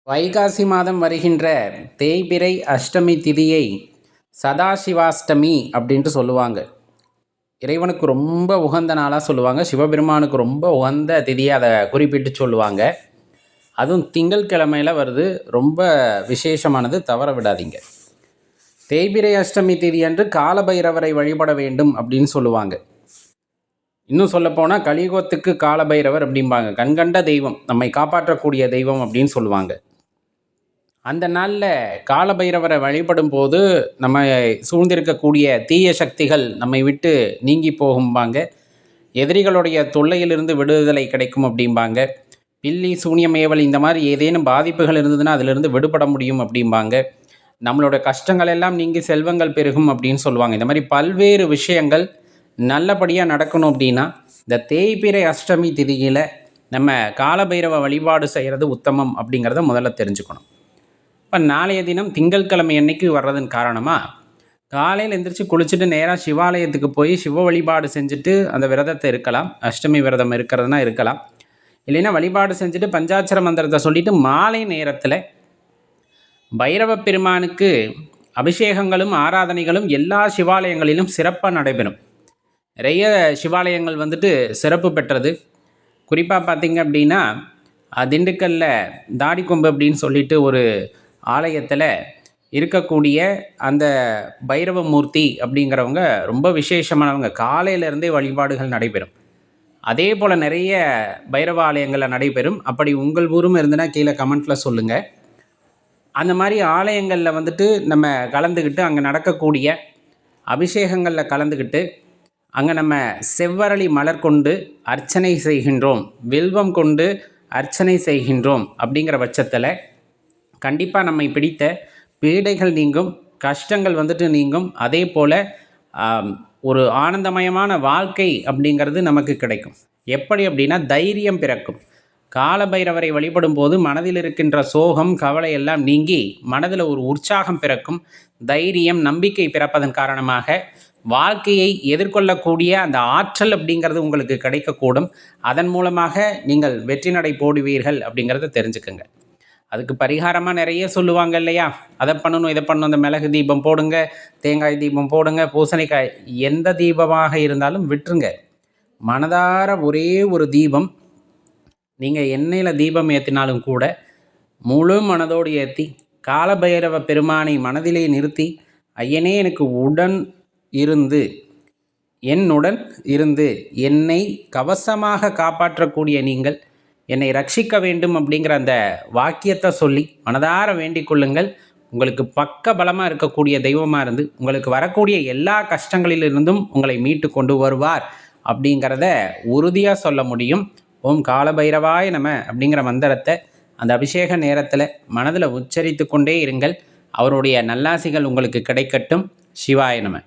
வைகாசி மாதம் வருகின்ற தேய்பிறை அஷ்டமி திதியை சதாசிவாஷ்டமி அப்படின்ட்டு சொல்லுவாங்க. இறைவனுக்கு ரொம்ப உகந்த நாளாக சொல்லுவாங்க. சிவபெருமானுக்கு ரொம்ப உகந்த திதியை அதை குறிப்பிட்டு சொல்லுவாங்க. அதுவும் திங்கட்கிழமையில் வருது. ரொம்ப விசேஷமானது, தவற விடாதீங்க. தேய்பிறை அஷ்டமி திதி அன்று காலபைரவரை வழிபட வேண்டும் அப்படின்னு சொல்லுவாங்க. இன்னும் சொல்லப்போனால் கலியுகத்துக்கு காலபைரவர் அப்படிம்பாங்க. கண்கண்ட தெய்வம், நம்மை காப்பாற்றக்கூடிய தெய்வம் அப்படின்னு சொல்லுவாங்க. அந்த நாளில் காலபைரவரை வழிபடும் போது நம்ம சூழ்ந்திருக்கக்கூடிய தீய சக்திகள் நம்மை விட்டு நீங்கி போகும்பாங்க. எதிரிகளுடைய தொல்லையிலிருந்து விடுதலை கிடைக்கும் அப்படிம்பாங்க. பில்லி சூனியம் ஏவல் இந்த மாதிரி ஏதேனும் பாதிப்புகள் இருந்ததுன்னா அதிலிருந்து விடுபட முடியும் அப்படிம்பாங்க. நம்மளோட கஷ்டங்கள் எல்லாம் நீங்கி செல்வங்கள் பெருகும் அப்படின்னு சொல்லுவாங்க. இந்த மாதிரி பல்வேறு விஷயங்கள் நல்லபடியாக நடக்கணும் அப்படின்னா இந்த தேய்பிறை அஷ்டமி திதியில் நம்ம காலபைரவ வழிபாடு செய்கிறது உத்தமம் அப்படிங்கிறத முதல்ல தெரிஞ்சுக்கணும். இப்போ நாளைய தினம் திங்கட்கிழமை அன்னைக்கு வர்றதன் காரணமாக காலையில் எழுந்திரிச்சு குளிச்சுட்டு நேராக சிவாலயத்துக்கு போய் சிவ வழிபாடு செஞ்சுட்டு அந்த விரதத்தை இருக்கலாம். அஷ்டமி விரதம் இருக்கிறதுனா இருக்கலாம். இல்லைன்னா வழிபாடு செஞ்சுட்டு பஞ்சாட்சர மந்திரத்தை சொல்லிவிட்டு மாலை நேரத்தில் பைரவ பெருமானுக்கு அபிஷேகங்களும் ஆராதனைகளும் எல்லா சிவாலயங்களிலும் சிறப்பாக நடைபெறும். நிறைய சிவாலயங்கள் சிறப்பு பெற்றது. குறிப்பாக பார்த்திங்க அப்படின்னா திண்டுக்கல்லில் தாடிக்கொம்பு அப்படின்னு சொல்லிட்டு ஒரு ஆலயத்தில் இருக்கக்கூடிய அந்த பைரவமூர்த்தி அப்படிங்கிறவங்க ரொம்ப விசேஷமானவங்க. காலையிலேருந்தே வழிபாடுகள் நடைபெறும். அதே போல் நிறைய பைரவ ஆலயங்களில் நடைபெறும். அப்படி உங்கள் ஊரும் இருந்துன்னா கீழே கமெண்ட்டில் சொல்லுங்கள். அந்த மாதிரி ஆலயங்களில் நம்ம கலந்துக்கிட்டு அங்கே நடக்கக்கூடிய அபிஷேகங்களில் கலந்துக்கிட்டு அங்கே நம்ம செவ்வரளி மலர் கொண்டு அர்ச்சனை செய்கின்றோம், வில்வம் கொண்டு அர்ச்சனை செய்கின்றோம் அப்படிங்கிற பட்சத்தில் கண்டிப்பாக நம்மை பிடித்த பீடைகள் நீங்கும், கஷ்டங்கள் நீங்கும். அதே போல் ஒரு ஆனந்தமயமான வாழ்க்கை அப்படிங்கிறது நமக்கு கிடைக்கும். எப்படி அப்படின்னா தைரியம் பிறக்கும். காலபைரவரை வழிபடும் போது மனதில் இருக்கின்ற சோகம் கவலை எல்லாம் நீங்கி மனதில் ஒரு உற்சாகம் பிறக்கும். தைரியம் நம்பிக்கை பிறப்பதன் காரணமாக வாழ்க்கையை எதிர்கொள்ளக்கூடிய அந்த ஆற்றல் அப்படிங்கிறது உங்களுக்கு கிடைக்கக்கூடும். அதன் மூலமாக நீங்கள் வெற்றி நடை போடுவீர்கள் அப்படிங்கிறத தெரிஞ்சுக்கங்க. அதுக்கு பரிகாரமாக நிறைய சொல்லுவாங்க இல்லையா? அதை பண்ணணும் இதை பண்ணணும், அந்த மிளகு தீபம் போடுங்க, தேங்காய் தீபம் போடுங்க, பூசணிக்காய், எந்த தீபமாக இருந்தாலும் விட்டுருங்க. மனதார ஒரே ஒரு தீபம், நீங்கள் எண்ணெயில் தீபம் ஏற்றினாலும் கூட முழு மனதோடு ஏற்றி காலபைரவ பெருமானை மனதிலே நிறுத்தி, ஐயனே எனக்கு என்னுடன் இருந்து என்னை கவசமாக காப்பாற்றக்கூடிய நீங்கள் என்னை ரட்சிக்க வேண்டும் அப்படிங்கிற அந்த வாக்கியத்தை சொல்லி மனதார வேண்டிக் கொள்ளுங்கள். உங்களுக்கு பக்க பலமாக இருக்கக்கூடிய தெய்வமாக இருந்து உங்களுக்கு வரக்கூடிய எல்லா கஷ்டங்களிலிருந்தும் உங்களை மீட்டு கொண்டு வருவார் அப்படிங்கிறத உறுதியாக சொல்ல முடியும். ஓம் காலபைரவாய நம அப்படிங்கிற மந்திரத்தை அந்த அபிஷேக நேரத்தில் மனதில் உச்சரித்து கொண்டே இருங்கள். அவருடைய நல்லாசிகள் உங்களுக்கு கிடைக்கட்டும். சிவாய நம.